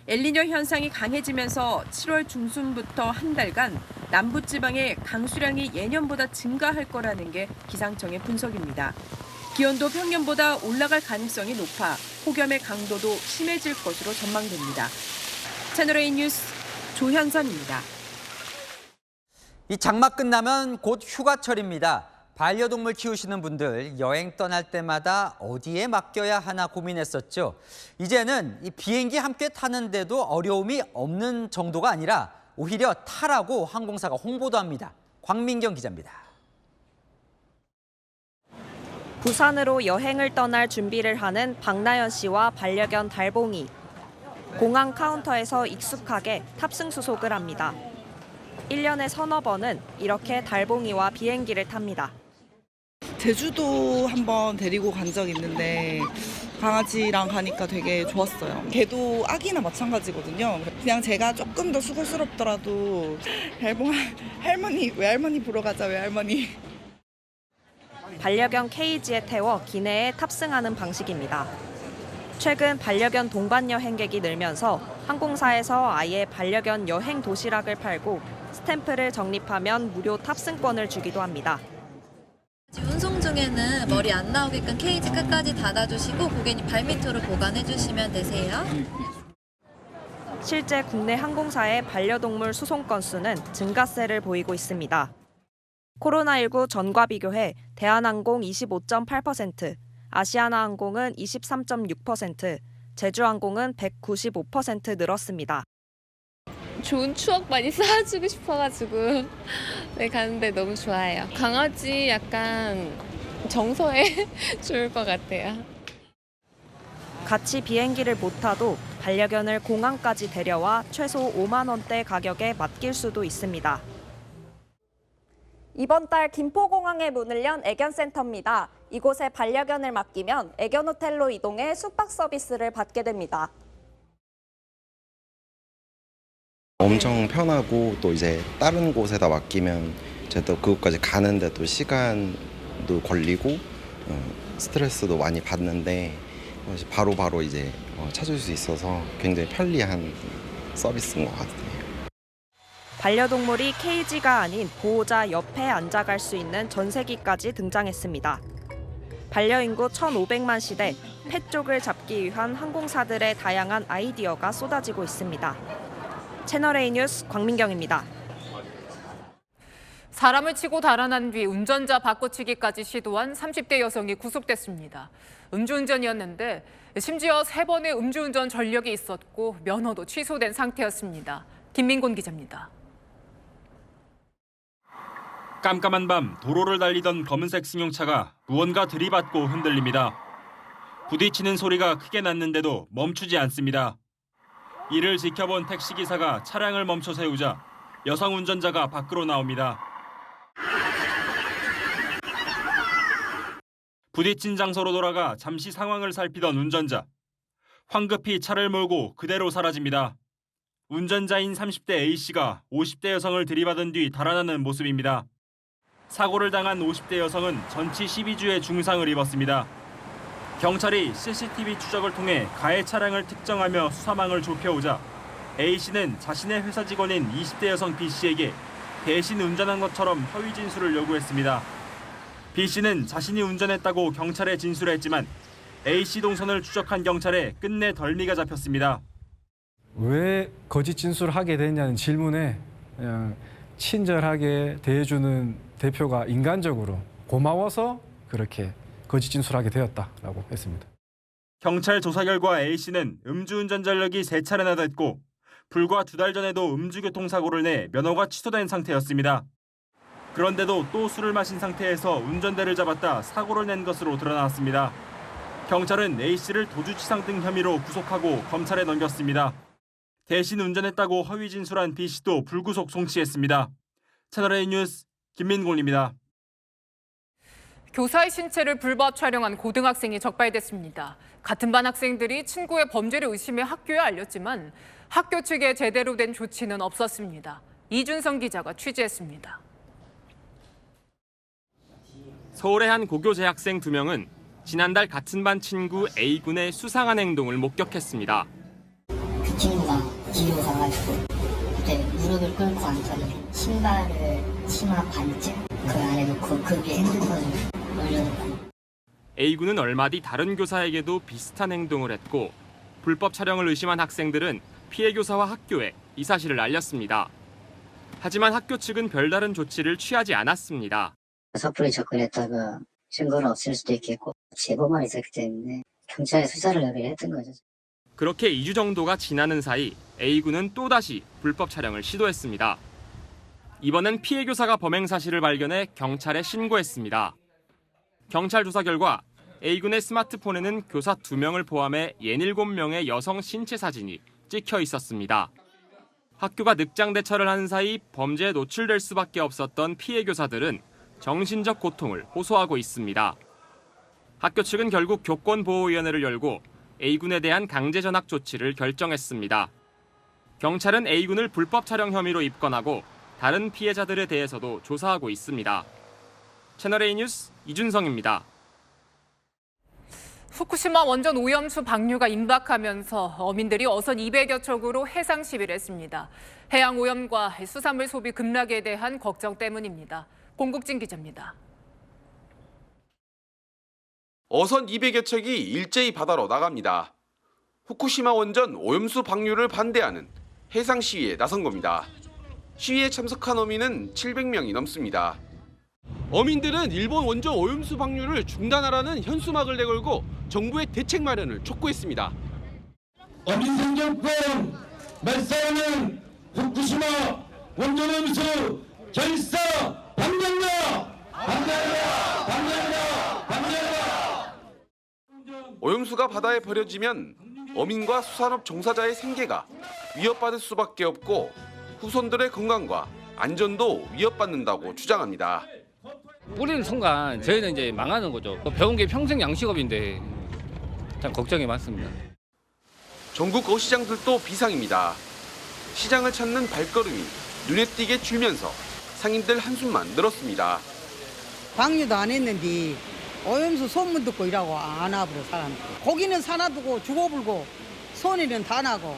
엘니뇨 현상이 강해지면서 7월 중순부터 한 달간 남부지방의 강수량이 예년보다 증가할 거라는 게 기상청의 분석입니다. 기온도 평년보다 올라갈 가능성이 높아 폭염의 강도도 심해질 것으로 전망됩니다. 채널A 뉴스 조현선입니다. 이 장마 끝나면 곧 휴가철입니다. 반려동물 키우시는 분들 여행 떠날 때마다 어디에 맡겨야 하나 고민했었죠. 이제는 이 비행기 함께 타는데도 어려움이 없는 정도가 아니라 오히려 타라고 항공사가 홍보도 합니다. 광민경 기자입니다. 부산으로 여행을 떠날 준비를 하는 박나연 씨와 반려견 달봉이. 공항 카운터에서 익숙하게 탑승 수속을 합니다. 1년에 서너 번은 이렇게 달봉이와 비행기를 탑니다. 제주도 한번 데리고 간 적이 있는데 강아지랑 가니까 되게 좋았어요. 걔도 아기나 마찬가지거든요. 그냥 제가 조금 더 수고스럽더라도 달봉아, 할머니, 외할머니 보러 가자, 외할머니. 반려견 케이지에 태워 기내에 탑승하는 방식입니다. 최근 반려견 동반 여행객이 늘면서 항공사에서 아예 반려견 여행 도시락을 팔고 스탬프를 적립하면 무료 탑승권을 주기도 합니다. 운송 중에는 머리 안 나오게끔 케이지 끝까지 닫아주시고 고객님 발밑으로 보관해주시면 되세요. 실제 국내 항공사의 반려동물 수송 건수는 증가세를 보이고 있습니다. 코로나19 전과 비교해 대한항공 25.8%, 아시아나항공은 23.6%, 제주항공은 195% 늘었습니다. 좋은 추억 많이 쌓아주고 싶어가지고 네, 가는데 너무 좋아요. 강아지 약간 정서에 좋을 것 같아요. 같이 비행기를 못 타도 반려견을 공항까지 데려와 최소 5만 원대 가격에 맡길 수도 있습니다. 이번 달 김포공항에 문을 연 애견센터입니다. 이곳에 반려견을 맡기면 애견호텔로 이동해 숙박 서비스를 받게 됩니다. 엄청 편하고 또 이제 다른 곳에다 맡기면 이제 또 그곳까지 가는데 또 시간도 걸리고 스트레스도 많이 받는데 바로 이제 찾을 수 있어서 굉장히 편리한 서비스인 것 같아요. 반려동물이 케이지가 아닌 보호자 옆에 앉아갈 수 있는 전세기까지 등장했습니다. 반려인구 1,500만 시대, 펫 쪽을 잡기 위한 항공사들의 다양한 아이디어가 쏟아지고 있습니다. 채널A 뉴스 광민경입니다. 사람을 치고 달아난 뒤 운전자 바꿔치기까지 시도한 30대 여성이 구속됐습니다. 음주운전이었는데 심지어 3번의 음주운전 전력이 있었고 면허도 취소된 상태였습니다. 김민곤 기자입니다. 깜깜한 밤 도로를 달리던 검은색 승용차가 무언가 들이받고 흔들립니다. 부딪히는 소리가 크게 났는데도 멈추지 않습니다. 이를 지켜본 택시기사가 차량을 멈춰 세우자 여성 운전자가 밖으로 나옵니다. 부딪힌 장소로 돌아가 잠시 상황을 살피던 운전자. 황급히 차를 몰고 그대로 사라집니다. 운전자인 30대 A씨가 50대 여성을 들이받은 뒤 달아나는 모습입니다. 사고를 당한 50대 여성은 전치 12주의 중상을 입었습니다. 경찰이 CCTV 추적을 통해 가해 차량을 특정하며 수사망을 좁혀오자 A씨는 자신의 회사 직원인 20대 여성 B씨에게 대신 운전한 것처럼 허위 진술을 요구했습니다. B씨는 자신이 운전했다고 경찰에 진술했지만 A씨 동선을 추적한 경찰에 끝내 덜미가 잡혔습니다. 왜 거짓 진술을 하게 됐냐는 질문에 그냥 친절하게 대해주는 대표가 인간적으로 고마워서 그렇게 거짓 진술하게 되었다라고 했습니다. 경찰 조사 결과 A씨는 음주운전 전력이 3차례나 됐고 불과 2달 전에도 음주교통사고를 내 면허가 취소된 상태였습니다. 그런데도 또 술을 마신 상태에서 운전대를 잡았다 사고를 낸 것으로 드러났습니다. 경찰은 A씨를 도주치상 등 혐의로 구속하고 검찰에 넘겼습니다. 대신 운전했다고 허위 진술한 B씨도 불구속 송치했습니다. 채널A 뉴스 김민곤입니다. 교사의 신체를 불법 촬영한 고등학생이 적발됐습니다. 같은 반 학생들이 친구의 범죄를 의심해 학교에 알렸지만 학교 측에 제대로 된 조치는 없었습니다. 이준성 기자가 취재했습니다. 서울의 한 고교 재학생 2명은 지난달 같은 반 친구 A군의 수상한 행동을 목격했습니다. 그 친구가 뒤로 가가지고 그때 무릎을 꿇고 앉더니 신발을 치마 반쯤 그 안에 놓고 그 위에 핸드폰을 올려놓고 A군은 얼마 뒤 다른 교사에게도 비슷한 행동을 했고 불법 촬영을 의심한 학생들은 피해 교사와 학교에 이 사실을 알렸습니다. 하지만 학교 측은 별다른 조치를 취하지 않았습니다. 섣불리 접근했다가 증거는 없을 수도 있겠고 제보만 있었기 때문에 경찰에 수사를 의뢰했던 거죠. 그렇게 2주 정도가 지나는 사이 A군은 또다시 불법 촬영을 시도했습니다. 이번엔 피해 교사가 범행 사실을 발견해 경찰에 신고했습니다. 경찰 조사 결과 A군의 스마트폰에는 교사 2명을 포함해 67명의 여성 신체 사진이 찍혀 있었습니다. 학교가 늑장 대처를 하는 사이 범죄에 노출될 수밖에 없었던 피해 교사들은 정신적 고통을 호소하고 있습니다. 학교 측은 결국 교권보호위원회를 열고 A군에 대한 강제 전학 조치를 결정했습니다. 경찰은 A군을 불법 촬영 혐의로 입건하고 다른 피해자들에 대해서도 조사하고 있습니다. 채널A 뉴스 이준성입니다. 후쿠시마 원전 오염수 방류가 임박하면서 어민들이 어선 200여 척으로 해상 시위를 했습니다. 해양 오염과 수산물 소비 급락에 대한 걱정 때문입니다. 공국진 기자입니다. 어선 200여 척이 일제히 바다로 나갑니다. 후쿠시마 원전 오염수 방류를 반대하는 해상 시위에 나선 겁니다. 시위에 참석한 어민은 700명이 넘습니다. 어민들은 일본 원전 오염수 방류를 중단하라는 현수막을 내걸고 정부의 대책 마련을 촉구했습니다. 어민 생존권 말살하는 후쿠시마 원전 오염수 결사 반대합니다. 반대합니다. 반대합니다. 반대합니다. 오염수가 바다에 버려지면 어민과 수산업 종사자의 생계가 위협받을 수밖에 없고 후손들의 건강과 안전도 위협받는다고 주장합니다. 뿌리는 순간 저희는 이제 망하는 거죠. 배운 게 평생 양식업인데 참 걱정이 많습니다. 전국 어시장들도 비상입니다. 시장을 찾는 발걸음이 눈에 띄게 줄면서 상인들 한숨만 늘었습니다. 방류도 안 했는데 오염수 소문 듣고 이라고 안 와버려 사람. 고기는 사놔두고 죽어불고 손해는 다 나고.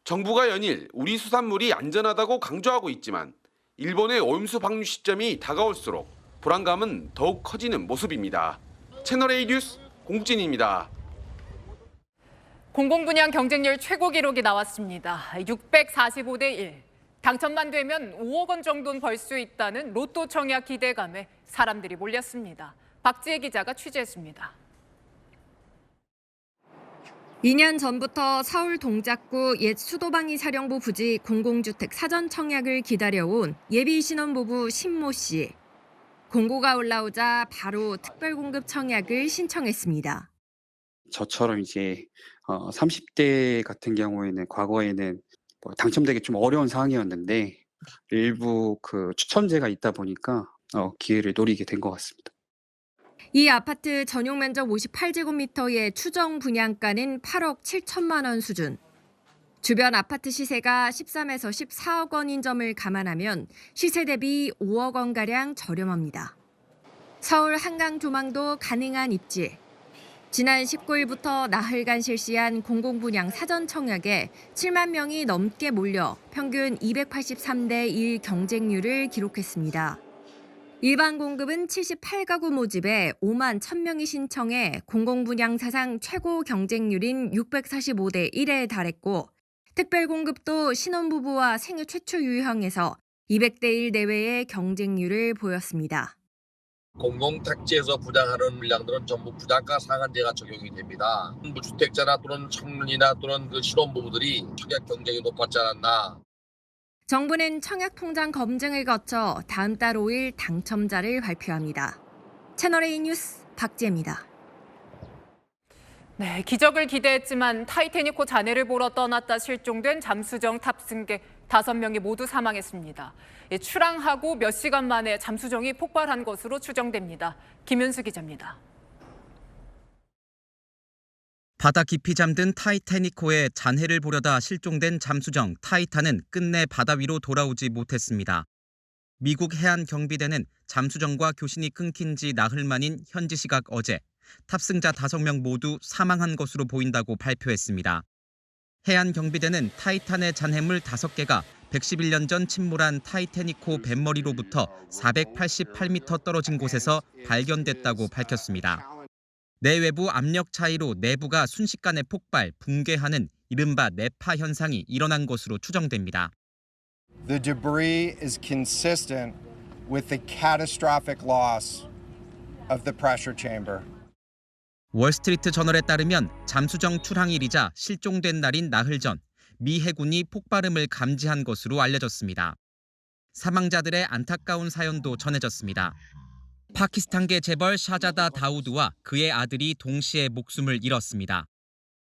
정부가 연일 우리 수산물이 안전하다고 강조하고 있지만 일본의 오염수 방류 시점이 다가올수록 불안감은 더욱 커지는 모습입니다. 채널A 뉴스 공진입니다. 공공분양 경쟁률 최고 기록이 나왔습니다. 645대 1. 당첨만 되면 5억 원 정도는 벌 수 있다는 로또 청약 기대감에 사람들이 몰렸습니다. 박지혜 기자가 취재했습니다. 2년 전부터 서울 동작구 옛 수도방위 사령부 부지 공공주택 사전 청약을 기다려온 예비 신혼부부 신모 씨. 공고가 올라오자 바로 특별공급 청약을 신청했습니다. 저처럼 이제 30대 같은 경우에는 과거에는 당첨되기 좀 어려운 상황이었는데 일부 그 추첨제가 있다 보니까 기회를 노리게 된 것 같습니다. 이 아파트 전용 면적 58제곱미터의 추정 분양가는 8억 7천만 원 수준. 주변 아파트 시세가 13에서 14억 원인 점을 감안하면 시세 대비 5억 원가량 저렴합니다. 서울 한강 조망도 가능한 입지. 지난 19일부터 나흘간 실시한 공공분양 사전 청약에 7만 명이 넘게 몰려 평균 283대 1 경쟁률을 기록했습니다. 일반 공급은 78가구 모집에 5만 1,000명이 신청해 공공분양 사상 최고 경쟁률인 645대 1에 달했고 특별공급도 신혼부부와 생애 최초 유형에서 200대 1 내외의 경쟁률을 보였습니다. 공공택지에서 분양하는 물량들은 전부 분양가 상한제가 적용이 됩니다. 무주택자나 또는 청년이나 또는 그 신혼부부들이 청약 경쟁이 높았지 않았나. 정부는 청약 통장 검증을 거쳐 다음 달 5일 당첨자를 발표합니다. 채널A 뉴스 박지혜입니다. 네, 기적을 기대했지만 타이타닉호 잔해를 보러 떠났다 실종된 잠수정 탑승객 5명이 모두 사망했습니다. 출항하고 몇 시간 만에 잠수정이 폭발한 것으로 추정됩니다. 김윤수 기자입니다. 바다 깊이 잠든 타이타닉호의 잔해를 보려다 실종된 잠수정 타이탄은 끝내 바다 위로 돌아오지 못했습니다. 미국 해안 경비대는 잠수정과 교신이 끊긴 지 나흘 만인 현지 시각 어제 탑승자 5명 모두 사망한 것으로 보인다고 발표했습니다. 해안 경비대는 타이탄의 잔해물 5개가 111년 전 침몰한 타이타닉호 뱃머리로부터 488m 떨어진 곳에서 발견됐다고 밝혔습니다. 내외부 압력 차이로 내부가 순식간에 폭발, 붕괴하는 이른바 내파 현상이 일어난 것으로 추정됩니다. The debris is consistent with the catastrophic loss of the pressure chamber. 월스트리트 저널에 따르면 잠수정 출항일이자 실종된 날인 나흘 전 미 해군이 폭발음을 감지한 것으로 알려졌습니다. 사망자들의 안타까운 사연도 전해졌습니다. 파키스탄계 재벌 샤자다 다우드와 그의 아들이 동시에 목숨을 잃었습니다.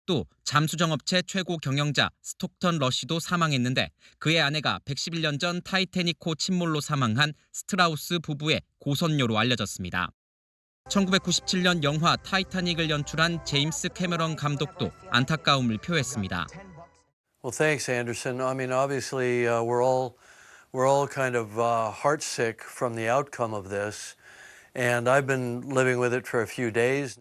또 잠수정 업체 최고 경영자 스톡턴 러시도 사망했는데 그의 아내가 111년 전 타이타닉호 침몰로 사망한 스트라우스 부부의 고선녀로 알려졌습니다. 1997년 영화 타이타닉을 연출한 제임스 캐머런 감독도 안타까움을 표했습니다. Well, thanks, Anderson. I mean, obviously, we're all kind of heartsick from the outcome of this, and I've been living with it for a few days.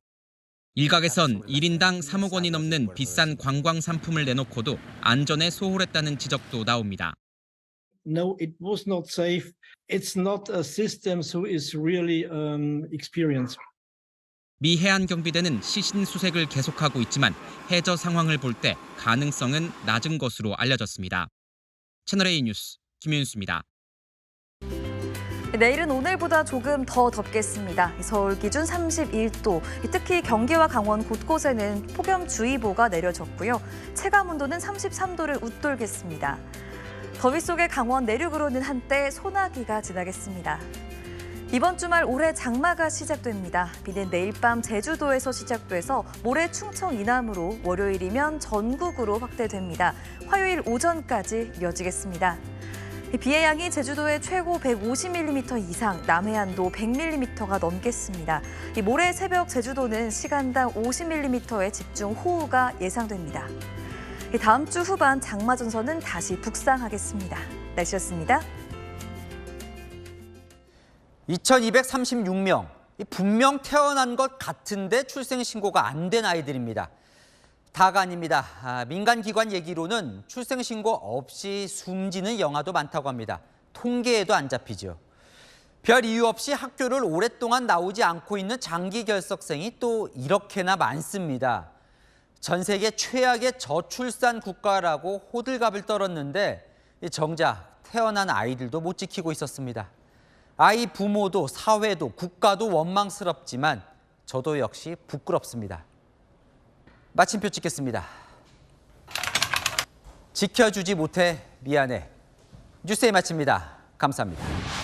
일각에선 1인당 3억 원이 넘는 비싼 관광 상품을 내놓고도 안전에 소홀했다는 지적도 나옵니다. No, it was not safe. It's not a system who is really experienced. 미 해안 경비대는 시신 수색을 계속하고 있지만 해저 상황을 볼 때 가능성은 낮은 것으로 알려졌습니다. 채널A 뉴스 김윤수입니다. 내일은 오늘보다 조금 더 덥겠습니다. 서울 기준 31도, 특히 경기와 강원 곳곳에는 폭염주의보가 내려졌고요. 체감온도는 33도를 웃돌겠습니다. 더위 속에 강원 내륙으로는 한때 소나기가 지나겠습니다. 이번 주말 올해 장마가 시작됩니다. 비는 내일 밤 제주도에서 시작돼서 모레 충청 이남으로 월요일이면 전국으로 확대됩니다. 화요일 오전까지 이어지겠습니다. 비의 양이 제주도에 최고 150mm 이상, 남해안도 100mm가 넘겠습니다. 모레 새벽 제주도는 시간당 50mm의 집중 호우가 예상됩니다. 다음 주 후반 장마 전선은 다시 북상하겠습니다. 날씨였습니다. 2236명. 분명 태어난 것 같은데 출생신고가 안 된 아이들입니다. 다가 아닙니다. 민간기관 얘기로는 출생신고 없이 숨지는 영아도 많다고 합니다. 통계에도 안 잡히죠. 별 이유 없이 학교를 오랫동안 나오지 않고 있는 장기 결석생이 또 이렇게나 많습니다. 전 세계 최악의 저출산 국가라고 호들갑을 떨었는데 정작 태어난 아이들도 못 지키고 있었습니다. 아이 부모도 사회도 국가도 원망스럽지만 저도 역시 부끄럽습니다. 마침표 찍겠습니다. 지켜주지 못해 미안해. 뉴스에 마칩니다. 감사합니다.